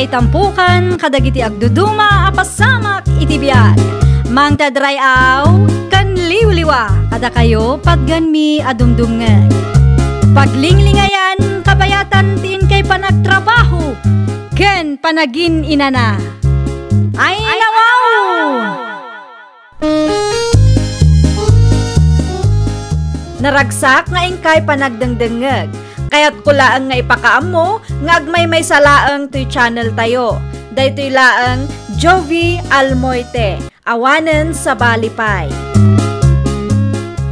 ngay tampukan kadagiti agduduma apasamak iti biag. Mang tadrayaw kan liwliwa kada kayo pagganmi adumdumngeg. Paglinglingayan kabayatan tiin kay panagtrabaho ken panagin inana. Ay nawaw! Naragsak nga ingkay panagdengdengeg. Kaya't kulaang nga ipakaam mo, nga agmay salaang to'y channel tayo. Daytoy laang Jovi Almoite, awanen sa balipay.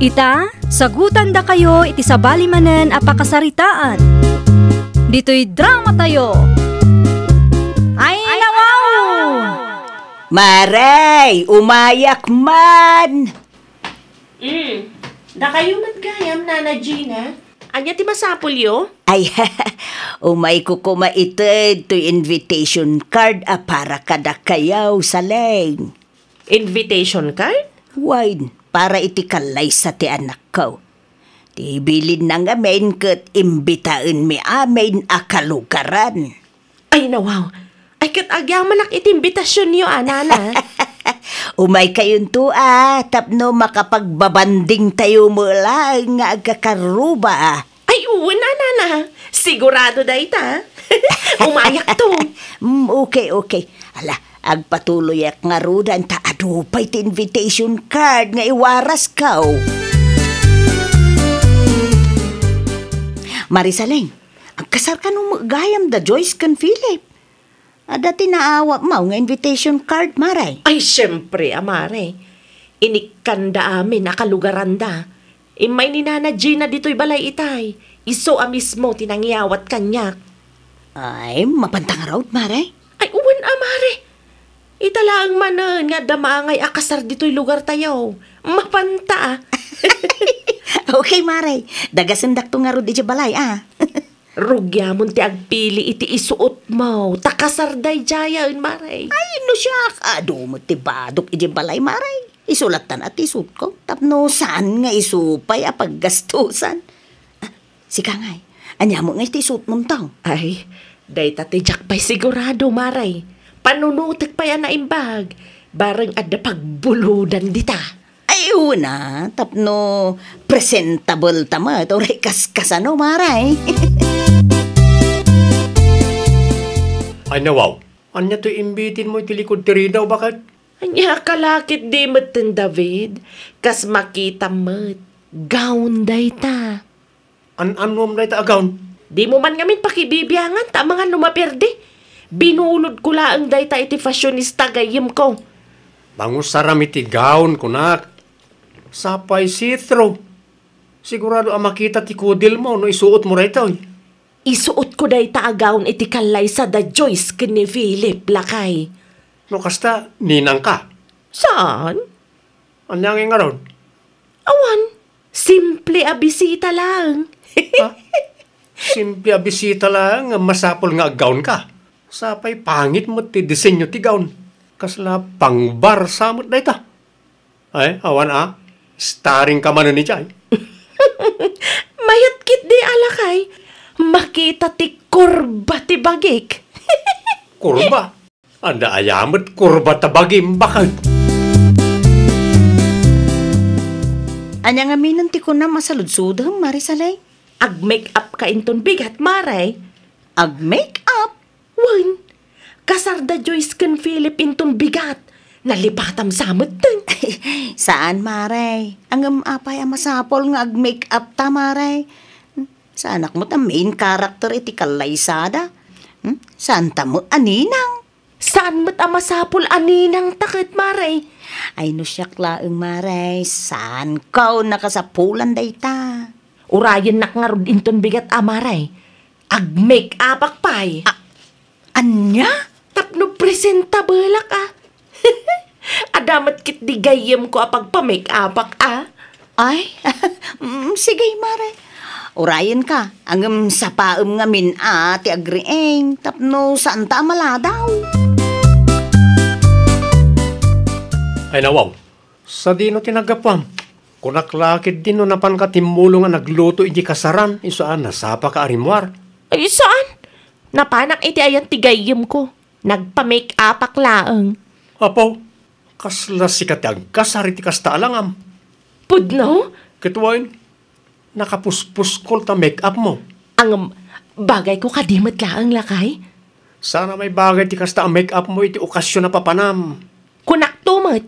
Ita, sagutan da kayo iti sa balimanen apakasaritaan. Dito'y drama tayo. Ay nawaw! Maray, umayak man! Da kayo matgayam, Nana Gina? Anya ti masapulyo? Ay, umay ko kumaitid to invitation card para kada kayaw sa leng. Invitation card? Wine, para iti kalay sa ti anak ko. Ti bilin na nga main kat imbitaan mi amin akalugaran. Ay nawaw, ay kat agyaman ak iti imbitasyon niyo, Nana. Umay kayon to tapno makapagbabanding tayo mula nga agkakaruba. Ay uwan, Nana. Sigurado da ita. Umayak to. Okay. Ala, agpatuloy ak nga rudan ta adupay ti invitation card nga iwaras kaw. Marisaleng, ang kasar ka nung magayam da Joyce kan Philip. Dati naawa mo nga invitation card, Maray. Ay, syempre, Amare. Inikanda amin, nakalugaranda. Imay ni Nana Gina dito'y balay itay. Iso mismo tinangyawat kanyak. Ay, mapantang raw, Maray. Ay, uwan, Amare. Italaang manan nga damaangay akasar dito'y lugar tayo. Mapanta, Okay, Maray. Dagasendak to nga ro di balay, Rugyamon ti agpili iti isuot mo. Takasarday jayain, Maray. Ay, no siya. Mo ti badok iti balay, Maray. Isulatan at isut ko. Tapno saan nga isupay paggastusan. Sika ngay. Anya mo nga iti isut mong tao. Ay, day tatijak pa'y sigurado, Maray. Panunutik pa yan na imbag. Barang adda pagbuludan dita. Ay, una. Tapno presentable tama. Ito rekas-kasano, Maray. Ay nawaw, anya to imbitin mo iti likod ti Rina o bakit? Anya kalakit di matin, David. Kas makita mo't. Gown day ta. An-anwam na ita agawn. Di mo man ngamin pakibibiyangan ta mga numaperde. Binulod ko laang day ta iti fashionista gayim ko. Bangusaram iti gown kunak. Sapay see-through. Sigurado ang makita ti kudil mo no isuot mo rito. Isuot ko day ta agawn iti kalay sa da Joyce kini Philip lakay. No kasta, ninang ka. Saan? Anyang nga ron? Awan, simple abisita lang. Simple abisita lang, masapol nga gown ka. Sapay pangit mo ti disenyo ti gown. Kasla pang bar samot na ita. Ay, awan starring ka man ni Chay. Mayat kit di alakay. Makita ti kurba ti bagik. Kurba? Anda ayamat kurba tabagim bakit? Anya nga minan ti ko na masaludsudang, Marisalay. Ag-make up ka inton bigat, Maray. Ag-make up? Wan, kasarda Joyce kan Philip inton bigat. Nalipatam samot din. Saan, Maray? Ang apay ang masapol nga ag-make up ta, Maray. Sa anak mo ta main character iti kalaysada. Saan ta mo aninang? Saan mo't ang masapol aninang takit, Maray? Ay no siyak laeng, Maray. Saan ka nakasapulan day ta? Urayan nak nga rod inton bigat, Maray. Ag-make up pay. Anya? Tapno presentable Adamat kit di gayem ko apagpa-make up Ay, sige, Maray. Urayan ka, ang sapaem nga min ti agrieng, tapno saan ta maladaw. Ay nawaw, sa dino tinagapam. Kunaklakid din no napan ka timulo nga nagluto iti kasaran, isaan nasapa ka arimwar. Ay, saan? Napanak iti ayan tigayem ko. Nagpa-make up laeng. Apo, kasla sikat ang kasari ti kasta alangam. Pudno? Kituwain, nakapuspus kol ta make up mo. Ang bagay ko kadimot laeng lakay. Sana may bagay ti kasta ang make up mo iti okasyon na papanam. Kunak tumot.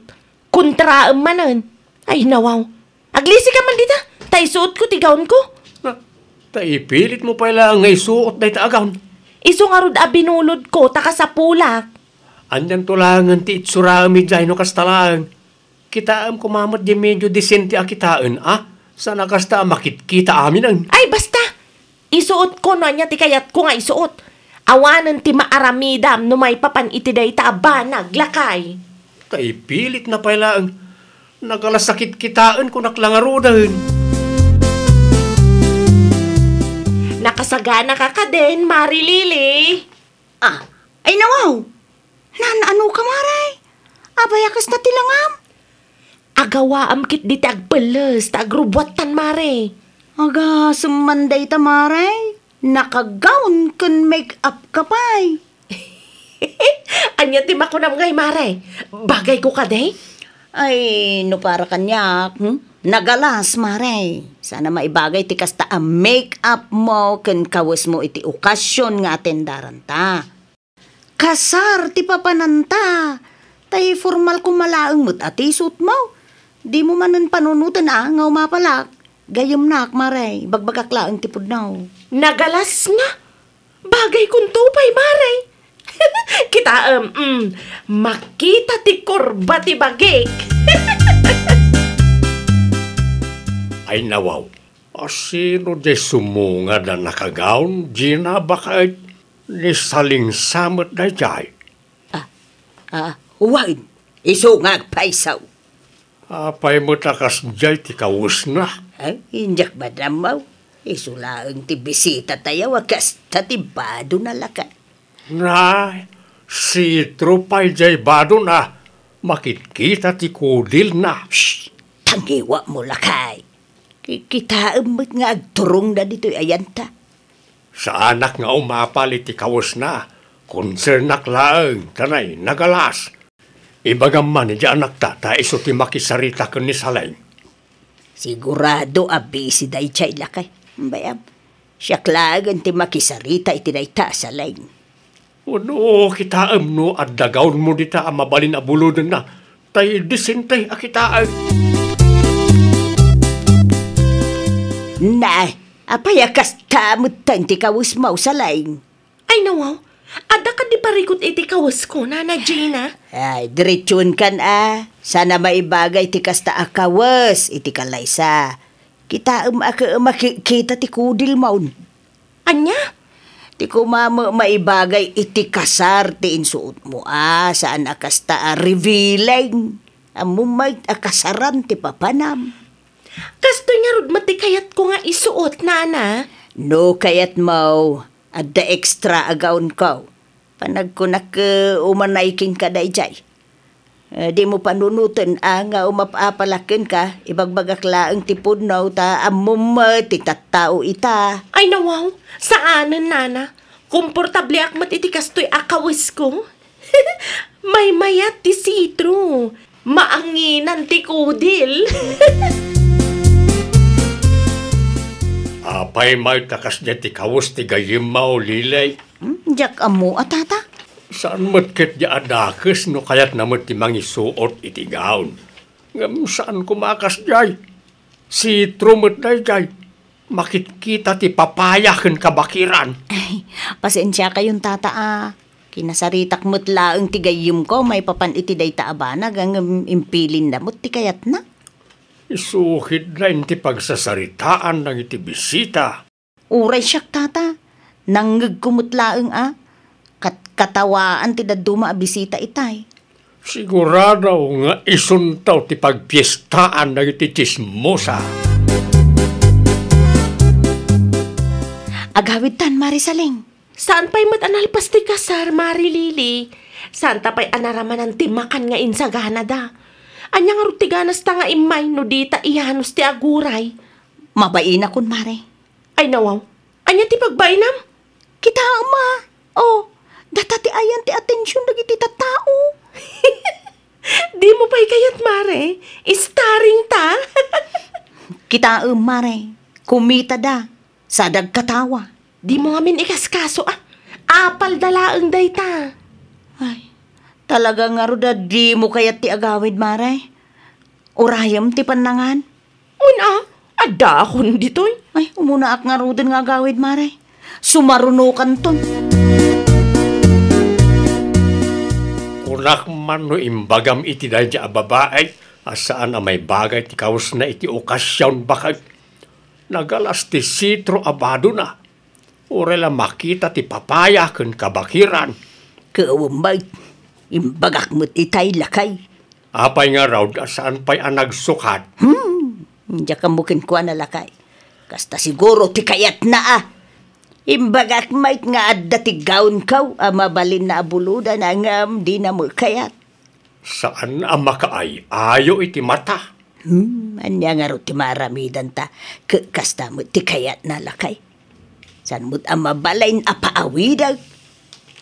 Kontraem manen. Ay nawaw. Aglisi ka man dita. Tay suot ko tigaon ko. Na, taipilit mo pala ngay suot na itaagaw. Iso nga rod binulod ko taka sa pulak. Anyan tulangan ti itsurami dyan no kastalaan. Kitaam kumamot di medyo disente a kitaan, Sana kasta makitkita amin ang. Ay basta. Isuot ko no anya ti kayat ko nga isuot. Awanan ti maaramidam no may papan itiday ta abanag lakay. Taipilit na pala ang nagalasakit kitaan kung naklangarudan. Nakasagana ka ka din, Marilili. Ay nawaw. Ano ka, maray? Abayakas na tilangam. Agawa amkit di tagpeles, tagrubwatan, Mare. Aga, sumanday ta, maray. Nakagaon kun make-up ka pa'y. Anya tim ako na ngay, Mare. Bagay ko ka day? Ay, no para kanyak, nagalas, maray. Sana maibagay ti kasta ang make-up mo kun kawas mo iti okasyon nga atendaran ta. Kasar ti papananta. Tay formal kumalaang mo't ati suit mo. Di mo manan panunutan nga umapalak. Gayom nak, maray. Bagbagak laang tipod now. Nagalas nga. Bagay kong tupay, Mare. Kita, makita ti korba ti bagik. Ay nawaw. Sino di sumunga na nakagaon? Gina baka ni saling samot na jay. Huwag. Iso nga paisaw. Apay mo takas jay ti kawus na. Ay, injak ba namaw? Iso laang ti bisita tayo. Wakas tatibado na lakat. Na, si trupay jay bado na. Makitkita ti kudil na. Shh! Tangiwa mo lakay. Kita umot nga agturong na dito ayanta. Sa anak nga umapalit ti kawus na. Konsernak laeng, tanay, nagalas. Ibagam man, di anak ta iso ti makisarita ka ni Salay. Sigurado abisi day chay lakay. Bayam, siya klagan ti makisarita iti day ta sa lain. Ano, kitaam no, at dagawin mo dita ang mabalin abuludan na. Tay disintay akitaan. Na, apayakas tamutan ti kawus mo sa lain. Ay nawaw. Ada ka di parikot iti kawas ko, Nana Gina. Ay, diretsyon kan Sana maibagay ti kasta akawas iti kalaysa. Kita makikita ti kudil maun. Anya? Ti kumama maibagay iti kasar ti insuot mo saan akasta revealing. Amumay akasaran ti papanam. Kasto niya rod matikayat ko nga isuot, Nana. No kayat mo. Adda extra agaon ko. Panag ko umanaykin ka dayjay. Di mo panunutan nga umapapalakin ka. Ibagbagak laang tipod na ta amum ti tattao ita. Ay nawaw, saanan, Nana? Komportable akmat iti kastoy akawis ko. May mayat ti sitro. Maanginan ti kudil. Apay may takas niya ti kawus ti gayim mao lilay. Diyak amo atata. Saan matkit di adakes no kayat namot ti mangisuot iti gaon. Ngam saan kumakas jay? Si trumot na jay. Makitkita ti papayakin kabakiran. Ay, pasensya kayong tata Kinasaritak mo't laang ti gayim ko may papan iti day taabanag ang impilin na mo't ti kayat na. Isuhid na ti pagsasaritaan ng iti bisita. Uray siyak tata. Nanggag kumutlaang katawaan ti daduma bisita itay. Sigurado nga isuntaw ti pagpiestaan ng iti chismosa. Agawid tan, Marisaling. Saan pa'y matanalpas ti kasar, Marilili? Saan ta pa'y anaraman ang timakan nga insagana da? Anya nga rutiganas ta nga imay no dita ihanos ti aguray. Mabain akon, Mare. Ay nawaw, anya ti pagbainam? Kita, ma. Datati ayan ti atensyon dagiti tattao. Di mo pa'y kayat, Mare. Starring ta. Kita mare, kumita da, sadag katawa. Di mo ngamin ikaskaso, Apal dalaang day ta. Ay, talaga nga ro da di mo kayat ti agawid, mare. Urayam ti panangan. Ada akong ditoy. Ay, umuna ak nga ro din nga agawid, mare. Sumarunukan ton. Kunak man no imbagam iti dahi di babae, asaan may bagay ti kawas na iti okasyon bakag. Nagalas ti sitro abado na. Urela makita ti papaya ken kabakiran. Kaumbay, imbagak mo ti tay lakay. Apay nga raw asaan pa'y anagsukat. Hindi ka mukin ko na lakay. Kasta siguro ti kayat na Imbagak mait nga adda ti gaon kaw, mabalin na abuluda na ngam di na mo kayat. Saan ang makaay? Ayo iti mata. Anya nga ro ti maramidan ta, kasta mo ti kayat na lakay. San mo't ang mabalain apaawidag.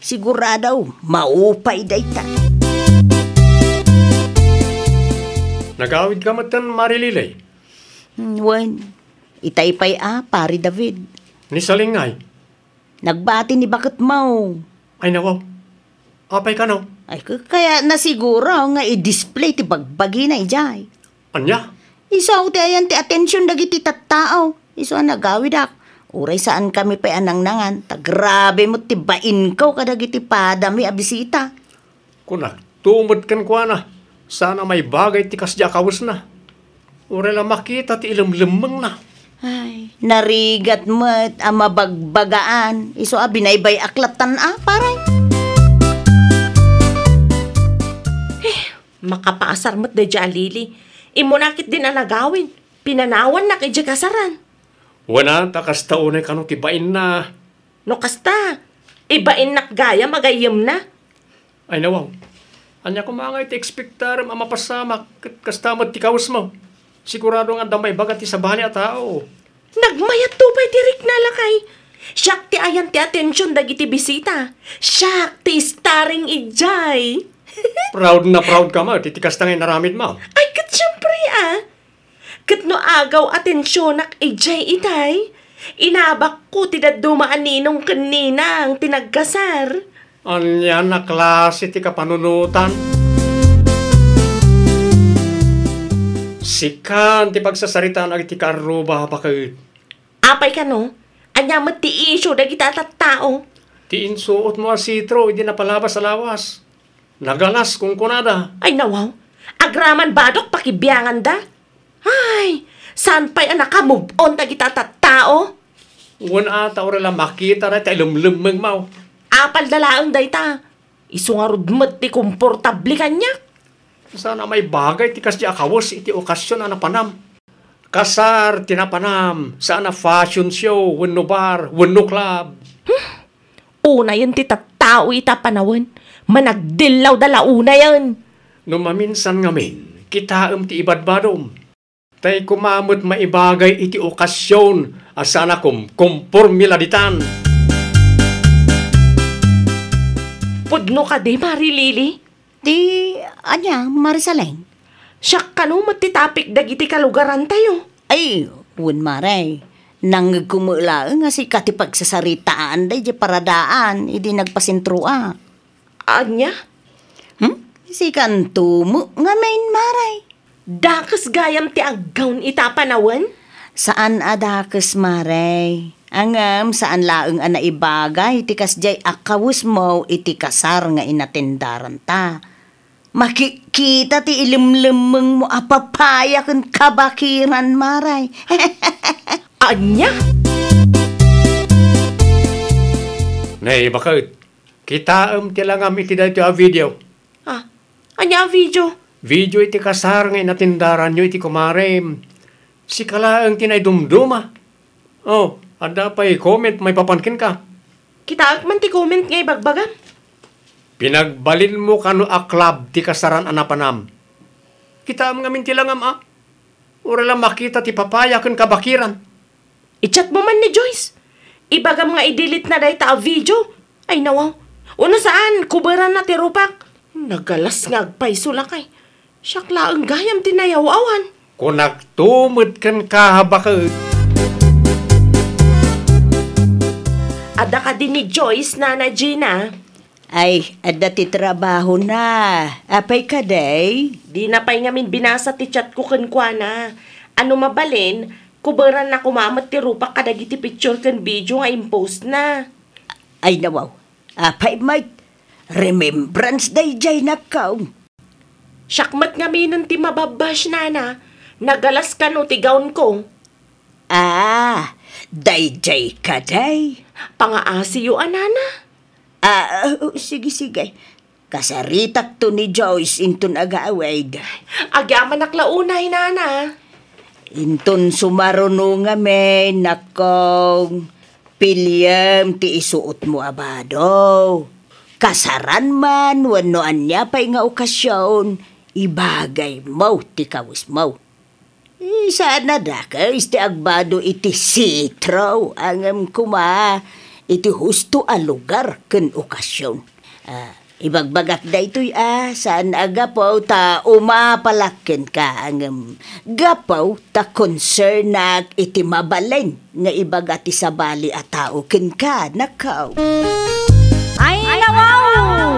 Siguradaw, maupay day ta. Nagawid ka matan, Marililay. Wan, itaypay pari David. Ni Salingay. Nagbati ni bakit mau. Ay nawaw. Apay ka no? Ay, kaya na siguro nga i-display ti bagbagi na ijay. Anya? Isaw ti ayan ti atensyon dagiti tattao. Isaw nagawid ak. Uray saan kami pa'y anang-nangan. Grabe mo ti bain ko kadagiti padami abisita. Kunak, tumod kan kwa na. Sana may bagay ti kasya kawas na. Uray lang makita ti ilam-lamang na. Ay, narigat mo't ang mabagbagaan. Iso binaybay aklatan paray. Makapaasar mo't de Jalili. Imunakit din ang nagawin. Pinanawan na kay kasaran. Wana, takas taunay kanong tibain na. No kasta, ibain nakgaya magayam na. Ay nawaw. Anya ko mga iti ekspektar mapasamak kastamad ti kawas mo. Sigurado nga damay bagat ti sabali at tao. Nagmayat tupay tirik na lakay. Siyak ti ayan ti atensyon dagiti bisita. Siyak ti starring ijay. Proud na proud ka mo. Titikas na ngayon naramid mo. Ay, kat syempre Kat no agaw atensyonak ijay itay. Inabak ko ti dumaan ninong kaninang tinagkasar. Anya na klase ti kapanunutan. Sikan ti pagsasaritaan ag ti karuba bakit. Apay ka no? Anya mo ti isyo dagiti tattao. Ti insuot mo sitro, hindi na palabas sa lawas. Nagalas kung kunada. Ay nawaw, agraman badok pakibiyangan da. Ay, saan pa'y nakamove on dagiti tattao? Uwan ata ora lang makita na tayo lumlumang mau. Apal dalaang dayta. Isungarod mo't ti komportable kanya. Sana may bagay ti kasya akawas iti okasyon na napanam. Kasar, tinapanam. Sana fashion show, wano bar, wano club. Una yun ti tattao ita panawan. Managdilaw dala una yan. Numaminsan ngamin, kitaam ti ibadbadom. Tay kumamot maibagay iti okasyon asana kumpormiladitan. Pudno ka di, Marilili? Di, anya, Marisaleng. Siyak ka no, matitapik dagiti kalugaran tayo. Ay, wan maray. Nang kumula nga si kati pagsasaritaan day di paradaan, hindi nagpasintrua. Anya? Si kantumo nga main maray. Dakas gayam ti aggawn ita panawan? Saan adakes maray? Angam saan laeng ana ibagay iti kasjay akawus mo iti kasar nga inatendaran ta. Makikita ti ilimlemeng mo apapaya ken kabakiran maray. Anya? Nay, bakit? Kitaam ti langam iti dito a video. Anya video? Video iti kasar nga inatendaran nyo iti kumarem. Si kalaang tinaydumduma. Oh, ada pa comment may papankin ka. Kita man ti comment ngay bagbagan. Pinagbalin mo kano a club ti kasaran anapanam. Kita am ngamin ti langam Ura lang makita ti papaya ken kabakiran. I-chat mo man ni Joyce. Ibagam nga i-delete na day ta a video. Ay nawaw, Una saan, kubaran na ti rupak. Nagalas nga agpaiso lakay. Siyakla ang gayam tinayaw-awan. Kunak tumod kan kahabakad. Ada ka din ni Joyce, Nana Gina. Ay, ada ti trabaho na. Apay ka, day? Di na pa'y ngamin binasa ti chat ko kenkwana. Ano mabalin, kubaran na kumamat ti rupak kadagiti picture ken video nga impost na. Ay, nawaw. Apay, mate. Remembrance day jay nakaw. Syakmat nga minon ti mababash, Nana. Nagalas ka no ti gown ko. Ah, day jay ka, day. Pangaasiyo, Nana. Sige. Kasaritak to ni Joyce intun agaawid. Agyaman naklaunay, Nana. Intun sumaruno nga men, nakong pilyam ti isuot mo abado. Kasaran man, wanoan niya pa'y nga okasyon, ibagay mo ti kawis mo. Saan na da ka, iti agbado iti sitro, ang kuma, iti husto a lugar ken okasyon. Ibagbagat da ito'y saan agapaw ta umapalaken ka, ang gapaw ta concern iti mabaleng, nga ibagat ti sabali a tao ken ka, nakaw. Ay, nawaw!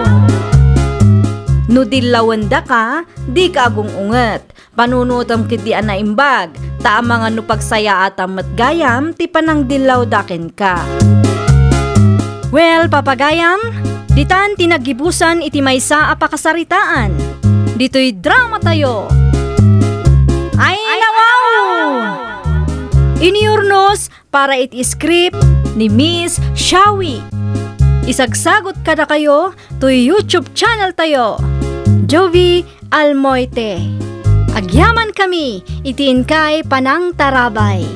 No dilawanda ka, di ka agong unget. Panunutam kiti ana imbag, ta mga no pagsaya at amat gayam, ti panang dilaw daken ka. Well, papagayam, ditan tinagibusan iti maysa a pakasaritaan. Dito'y drama tayo. Ay, nawaw! Iniurnos para iti script ni Miss Shawi. Isagsagot kada kayo to YouTube channel tayo, Jovi Almoite. Agyaman kami, itiin kay Panang Tarabay.